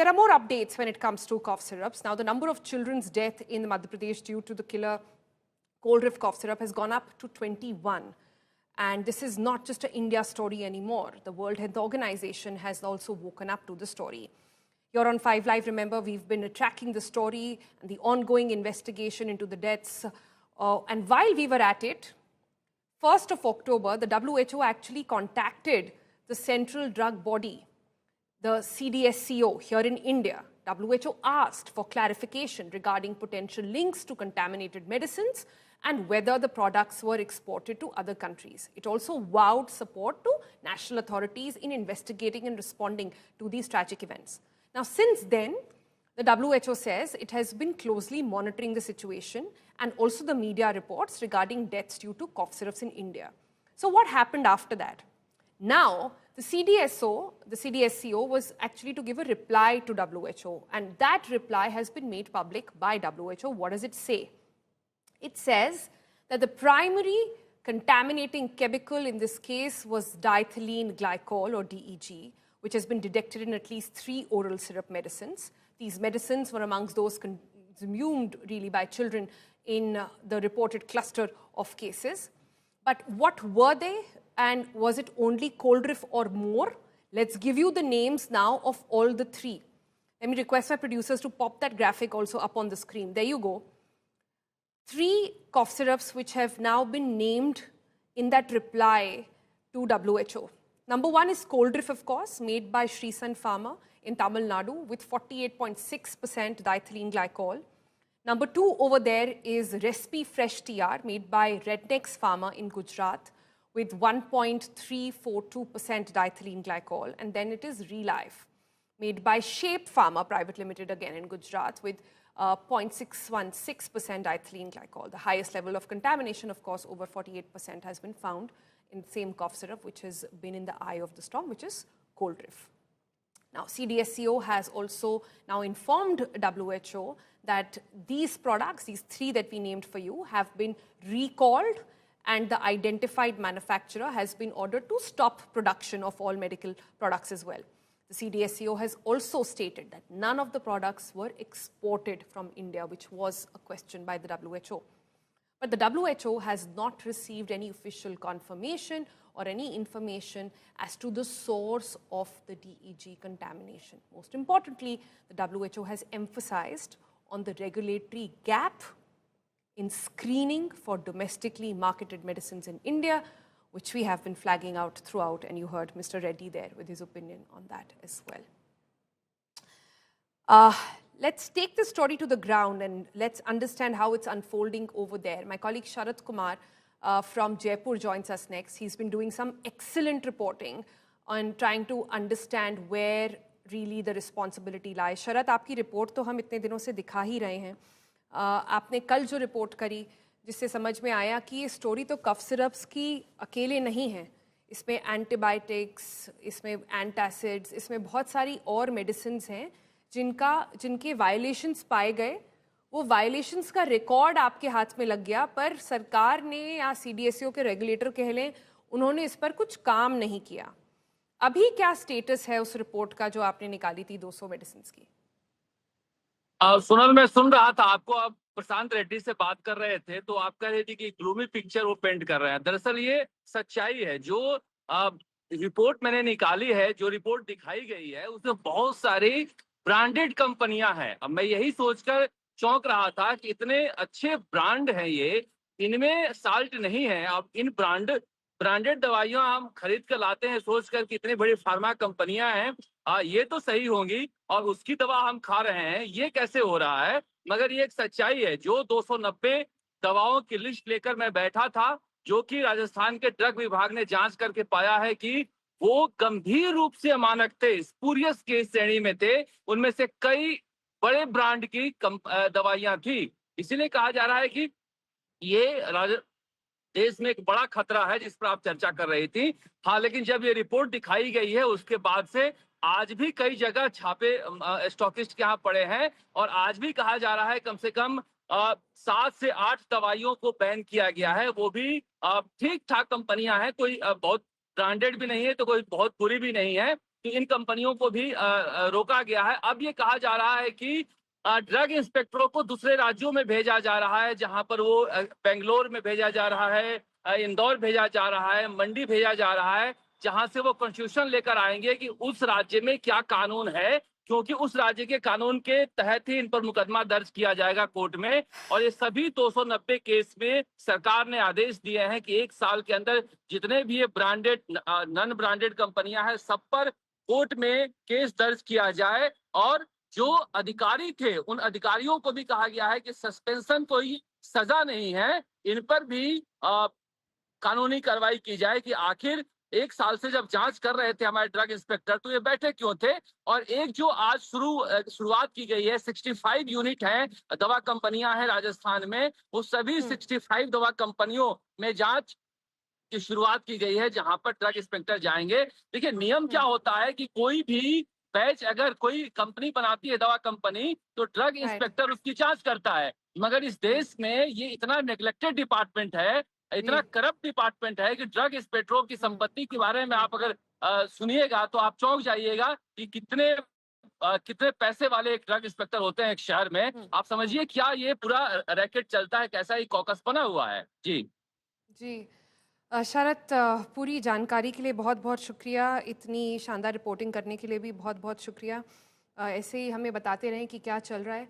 there are more updates when it comes to cough syrups. Now, the number of children's death in Madhya Pradesh due to the killer Cold-Riff cough syrup has gone up to 21. And this is not just an India story anymore. The World Health Organization has also woken up to the story. Here on 5 Live, remember, we've been tracking the story and the ongoing investigation into the deaths. And while we were at it, 1st of October, the WHO actually contacted the central drug body, the CDSCO here in India. WHO asked for clarification regarding potential links to contaminated medicines and whether the products were exported to other countries. It also vowed support to national authorities in investigating and responding to these tragic events. Now, since then, the WHO says it has been closely monitoring the situation and also the media reports regarding deaths due to cough syrups in India. So what happened after that? Now, the CDSCO was actually to give a reply to WHO, and that reply has been made public by WHO. What does it say? It says that the primary contaminating chemical in this case was diethylene glycol, or DEG, which has been detected in at least 3 oral syrup medicines. These medicines were amongst those consumed really by children in the reported cluster of cases. But what were they, and was it only Cold-Riff or more? Let's give you the names now of all the 3. Let me request my producers to pop that graphic also up on the screen. There you go. 3 cough syrups which have now been named in that reply to WHO. Number 1 is Cold-Riff, of course, made by Sri Sun Pharma in Tamil Nadu with 48.6% diethylene glycol. Number 2 over there is Respi Fresh TR made by Rednex Pharma in Gujarat with 1.342% diethylene glycol. And then it is Relife made by Shape Pharma Private Limited again in Gujarat with 0.616% diethylene glycol. The highest level of contamination, of course, over 48% has been found in the same cough syrup which has been in the eye of the storm, which is Cold-Riff. Now, CDSCO has also now informed WHO that these products, these 3 that we named for you, have been recalled, and the identified manufacturer has been ordered to stop production of all medical products as well. The CDSCO has also stated that none of the products were exported from India, which was a question by the WHO. But the WHO has not received any official confirmation or any information as to the source of the DEG contamination. Most importantly, the WHO has emphasized on the regulatory gap in screening for domestically marketed medicines in India, which we have been flagging out throughout, and you heard Mr. Reddy there with his opinion on that as well. Let's take the story to the ground and let's understand how it's unfolding over there. My colleague Sharath Kumar from Jaipur joins us next. He's been doing some excellent reporting on trying to understand where really the responsibility lies. Sharath, आपकी report तो हम इतने दिनों से दिखा ही रहे हैं. आपने कल जो रिपोर्ट करी जिससे समझ में आया कि ये स्टोरी तो कफ सिरप्स की अकेले नहीं है. इसमें एंटीबायोटिक्स, इसमें एंटासिड्स, इसमें बहुत सारी और मेडिसिन्स हैं जिनके वायलेशंस पाए गए. वो वायलेशंस का रिकॉर्ड आपके हाथ में लग गया, पर सरकार ने या सीडीएसओ के रेगुलेटर कह लें, उन्होंने इस पर कुछ काम नहीं किया. अभी क्या स्टेटस है उस रिपोर्ट का जो आपने निकाली थी 200 मेडिसिन की? सोनल, मैं सुन रहा था आपको. आप प्रशांत रेड्डी से बात कर रहे थे तो आप कह रहे थे कि ग्लूमी पिक्चर वो पेंट कर रहे हैं. दरअसल ये सच्चाई है. जो रिपोर्ट मैंने निकाली है, जो रिपोर्ट दिखाई गई है, उसमें बहुत सारी ब्रांडेड कंपनियां हैं. अब मैं यही सोचकर चौंक रहा था कि इतने अच्छे ब्रांड हैं ये, इनमें साल्ट नहीं है. अब इन ब्रांडेड दवाइयां हम खरीद कर लाते हैं सोचकर कि इतनी बड़ी फार्मा कंपनियां हैं, ये तो सही होंगी और उसकी दवा हम खा रहे हैं. ये कैसे हो रहा है? मगर ये एक सच्चाई है. जो 290 दवाओं की लिस्ट लेकर मैं बैठा था, जो कि राजस्थान के ड्रग विभाग ने जांच करके पाया है कि वो गंभीर रूप से अमानक थे, स्पूरियस केस श्रेणी में थे. उनमें से कई बड़े ब्रांड की दवाइयां थी. इसीलिए कहा जा रहा है कि ये देश में एक बड़ा खतरा है जिस पर आप चर्चा कर रही थी. हाँ, लेकिन जब ये रिपोर्ट दिखाई गई है उसके बाद से आज भी कई जगह छापे स्टॉकिस्ट के यहाँ पड़े हैं और आज भी कहा जा रहा है कम से कम 7 से 8 दवाइयों को बैन किया गया है. वो भी ठीक ठाक कंपनियां हैं, कोई बहुत ब्रांडेड भी नहीं है तो कोई बहुत बुरी भी नहीं है. कि इन कंपनियों को भी रोका गया है। अब ये कहा जा रहा है कि ड्रग इंस्पेक्टरों को दूसरे राज्यों में भेजा जा रहा है, जहां पर वो बेंगलोर में भेजा जा रहा है, इंदौर भेजा जा रहा है, मंडी भेजा जा रहा है, जहां से वो कॉन्स्टिट्यूशन लेकर आएंगे कि उस राज्य में क्या कानून है, क्योंकि उस राज्य के कानून के तहत ही इन पर मुकदमा दर्ज किया जाएगा कोर्ट में। और ये सभी 290 केस में सरकार ने आदेश दिए हैं कि 1 साल के अंदर जितने भी ये ब्रांडेड नॉन ब्रांडेड कंपनियां हैं, सब पर कोर्ट में केस दर्ज किया जाए। और जो अधिकारी थे, उन अधिकारियों को भी कहा गया है कि सस्पेंशन कोई सजा नहीं है, इन पर भी कानूनी कार्रवाई की जाए कि आखिर 1 साल से जब जांच कर रहे थे हमारे ड्रग इंस्पेक्टर, तो ये बैठे क्यों थे। और एक जो आज शुरुआत की गई है, 65 यूनिट है, दवा कंपनियां हैं राजस्थान में, वो सभी 65 दवा कंपनियों में जांच की शुरुआत की गई है, जहां पर ड्रग इंस्पेक्टर जाएंगे। देखिए नियम क्या होता है कि कोई भी बैच अगर कोई कंपनी बनाती है, दवा कंपनी, तो ड्रग इंस्पेक्टर उसकी जांच करता है। मगर इस देश में ये इतना नेग्लेक्टेड डिपार्टमेंट है, इतना करप्ट डिपार्टमेंट है कि ड्रग इंस्पेक्टरों की संपत्ति के बारे में आप अगर सुनिएगा तो आप चौंक जाइएगा कि कितने पैसे वाले एक ड्रग इंस्पेक्टर होते हैं एक शहर में। आप समझिए क्या ये पूरा रैकेट चलता है, कैसा ही कॉकस बना हुआ है। जी जी शरत, पूरी जानकारी के लिए बहुत बहुत शुक्रिया। इतनी शानदार रिपोर्टिंग करने के लिए भी बहुत बहुत शुक्रिया। ऐसे ही हमें बताते रहें कि क्या चल रहा है।